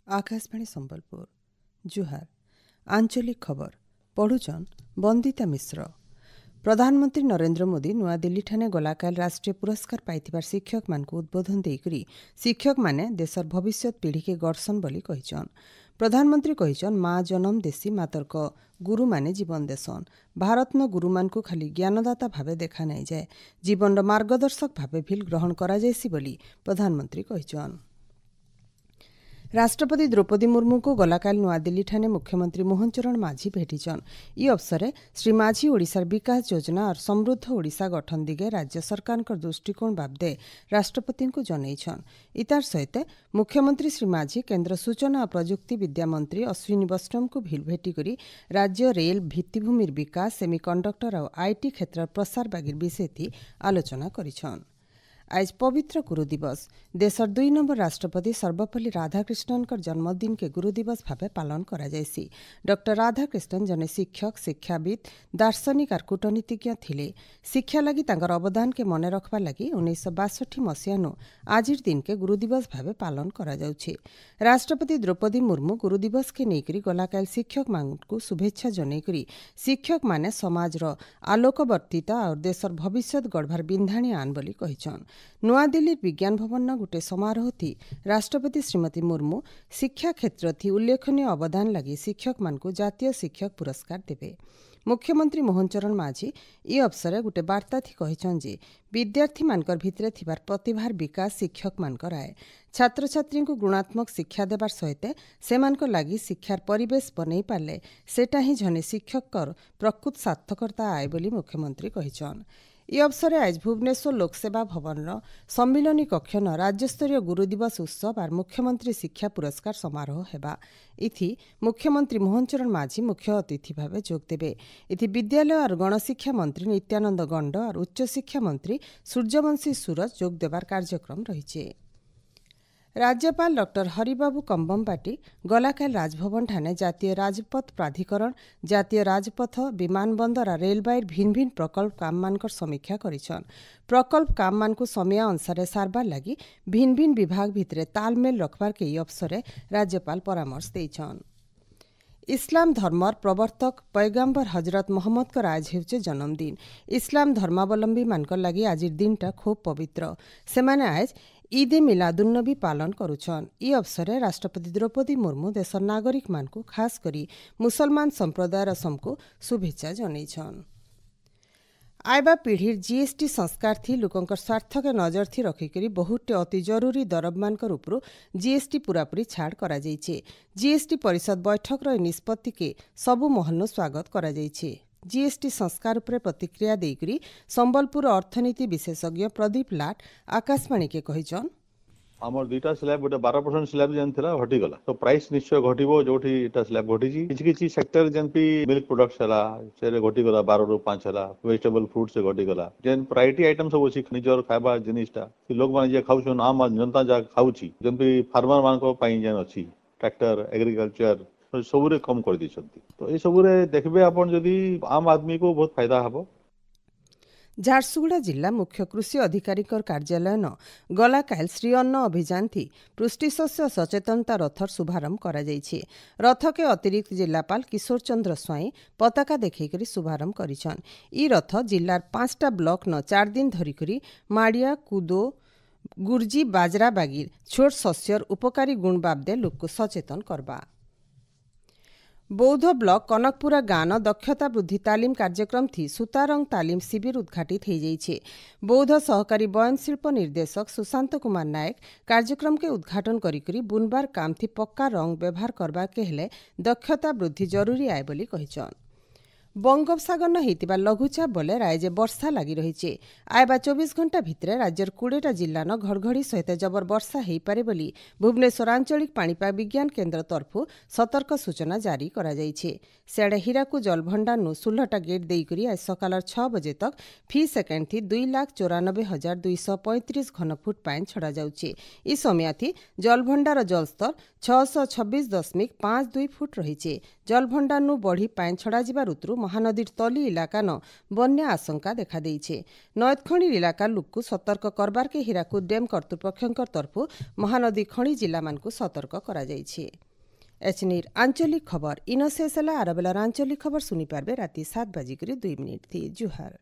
आकाशवाणी संबलपुर जुहार आंचलिक खबर पढ़ुचन बंदिता मिश्र। प्रधानमंत्री नरेंद्र मोदी नुआदिल्ली ठाने गलाकाल राष्ट्रीय पुरस्कार पाइथिबार शिक्षक मान उद्बोधन देकरी शिक्षक माने देशर भविष्य पीढ़ी के गढ़सन बोली कहिछन। प्रधानमंत्री कहिछन माँ जनम देसी मातर्क गुरु माने जीवन देसन। भारतन गुरु मान को खाली ज्ञानदाता भावे देखा नहीं जाए, जीवन मार्गदर्शक भावे भी ग्रहण करा जायसी बोली प्रधानमंत्री कहिछन। राष्ट्रपति द्रौपदी मुर्मू को गलाकाल नुआदिल्ली ठाने मुख्यमंत्री मोहन चरण माझी भेटिछन। ई अवसर श्री माझी ओडिशार विकास योजना और समृद्ध ओडिशा गठन दिगे राज्य सरकार दृष्टिकोण बाबदे राष्ट्रपति को जनईछन। इतार सहित मुख्यमंत्री श्री माझी केन्द्र सूचना और प्रजुक्ति विद्या मंत्री अश्विनी वैष्णव को भेटी करी राज्य रेल भित्तिभूमिर विकास सेमिकंडक्टर और आईटी क्षेत्र प्रसार बागिर विषय थी आलोचना करिछन। आज पवित्र गुरु दिवस देशर 2 नंबर राष्ट्रपति सर्वपल्ली राधाकृष्णन जन्मदिन के गुरु दिवस भावे पालन करा जायसी। डॉक्टर राधाकृष्णन जने शिक्षक शिक्षाविद दार्शनिक और कूटनीतिज्ञ थिले। शिक्षा लगी तांकर अवदान के मने रखबा लगी 1962 मसीहानु आजिर दिन के गुरु दिवस भावे पालन करा जाउछे। राष्ट्रपति द्रौपदी मुर्मू गुरु दिवस के नेकरी गलाकाल शिक्षक मानकु शुभेच्छा जनेकरी शिक्षक माने समाज रो आलोकवर्तिता और देशर भविष्य गढ़भार बिंधाणी आन बोली कहिछन। नुआदिल्ली विज्ञान भवन गोटे समारोह थी राष्ट्रपति श्रीमती मुर्मू शिक्षा क्षेत्र थी उल्लेखनीय अवदान लगी शिक्षक मान को जातीय शिक्षक पुरस्कार देवे। मुख्यमंत्री मोहन चरण माझी ई अवसर गोटे वार्ता थी कहिछन जे विद्यार्थी मानकर भितरे थिबार प्रतिभार विकास शिक्षक मानकर आए। छात्र छात्री को गुणात्मक शिक्षा देवार सहित सेमानक लागी शिक्षार परिवेश बनई पाले सेटा ही जने शिक्षक प्रकृत सार्थकता आए बोली मुख्यमंत्री कहिछन। ई अवसर आज भुवनेश्वर लोकसेवा भवन सम्मिलनी कक्ष न राज्यस्तरीय गुरु दिवस उत्सव और मुख्यमंत्री शिक्षा पुरस्कार समारोह हेबा। इथि मुख्यमंत्री मोहन चरण माझी मुख्य अतिथि भावे जोग देबे। इथि विद्यालय और गणशिक्षा मंत्री नित्यानंद गंड और उच्च शिक्षा मंत्री सूर्यवंशी सूरज जोग देवार कार्यक्रम रहिछे। राज्यपाल डॉक्टर हरिबाबू कंबमपाटी गलाकाल राजभवन ठाने जातीय राजपथ प्राधिकरण जातीय राजपथ विमानबंदर और रेलबाईर भिन्न भिन्न प्रकल्प काम मानकर समीक्षा करिछन। प्रकल्प काम मान को समय अनुसार सारबार लगी भिन्न भिन्न विभाग भितरे तालमेल रखबार के अवसर राज्यपाल परामर्श देइछन। इस्लाम धर्मर प्रवर्तक पैगम्बर हजरत मोहम्मद आज हेउचे जन्मदिन। इस्लाम धर्मावलंबी मानकर लगी आजिर दिनटा खूब पवित्र। सेमाने आज ईदे मिलादुन्नबी पालन करुछन। ई अवसर राष्ट्रपति द्रौपदी मुर्मू देशर नागरिक मानकु खास करी मुसलमान संप्रदायर समको शुभेच्छा जनईछन। आयबा पीढ़ीर जीएसटी संस्कार थी लोकंकर स्वार्थ के नजर थी रखिकरी बहुटे अति जरूरी दरब मानकर उपरू जीएसटी पूरापूरी छाड़ करा जाइछे। जीएसटी परिषद बैठक रो निष्पत्ति के सबु महल्नु स्वागत करा जाइछे। जीएसटी संस्कार उपरे प्रतिक्रिया देकरी संबलपुर अर्थनीति विशेषज्ञ प्रदीप लाट आकाशवाणी के कहिछन आमर दुईटा स्लैब गोटे 12% स्लैब जेन थिला हटी गला तो प्राइस निश्चय घटिबो जोठी इटा स्लैब घटी जी किछि किछि सेक्टर जेन पी मिल्क प्रोडक्ट्स हला सेरे घटी गला 12 रु 5 हला वेजिटेबल फ्रूट से घटी गला जेन प्रायोरिटी आइटम सब अछि निजर खाइबा जिनिसटा लोग माने जे खाउछन आम जनता जा खाउछि जेन पी फार्मर मान को पाई जेन अछि ट्रैक्टर एग्रीकल्चर सबुरे कम कर दिछंती तो ए सबुरे देखबे आपण जदी आम आदमी को बहुत फायदा हबो। झारसुगुड़ा जिला मुख्य कृषि अधिकारी कार्यालय न गलाकाल श्री अन्न अभियान थी पृष्टिशस्य सचेतनता रथर शुभारंभ करा जाइछे। रथ के अतिरिक्त जिलापाल किशोर चंद्र स्वाई पताका देखैकरी शुभारंभ करिछन। ई रथ जिलार 5टा ब्लॉक न 4 दिन धरिकरी माड़िया कुदो गुर्जी बाजरा बागिर छोट शस्यर उपकारी गुण बाबदे लोक सचेतन करबा। बौद्ध ब्लॉक कनकपुरा गान दक्षता वृद्धि तालीम कार्यक्रम थी सुतारंग तालीम शिविर उद्घाटित हो जाइछे। बौद्ध सहकारी बयन शिल्प निर्देशक सुशांत कुमार नायक कार्यक्रम के उद्घाटन करी बुनबार काम थी पक्का रंग व्यवहार करबा के हेले दक्षता वृद्धि जरूरी आए बोली कहिछन। बंगोपसागर होइतिबा लघुचाप बोले राज्य वर्षा लगी रही। आयबा 24 घंटा भितर राज्यर 20टा जिला न घड़घड़ी सहित जबर वर्षा हो पारे बोली भुवनेश्वर आंचलिक पाणीपाग विज्ञान केन्द्र तरफु सतर्क सूचना जारी करा जाइछे। सियाड़े हीराकू जलभंडार 16टा गेट देइकरी आज सकाल 6 बजे तक फी सेकेंड थी 2,94,235 घनफुट पानी छड़ा जाउछे। ई समय थी जलभंडार जलस्तर 626.52 फुट रही। जलभंडार बढ़ी पानी छड़ा जिबार उतरू महानदीर तली इलाका न बन्या आशंका देखा देइछे। नयतखणी इलाका लोकକୁ सतर्क करबार के हीराकुद डैम कर्तृपक्षଙ୍କ तरफु महानदी खणी जिल्ला मानकु सतर्क करा जाइछे। एचनीर आंचलिक खबर इन शेष होला। आर बेलार आंचलिक खबर सुनी पारबे राति 7:02 थी। जुहार।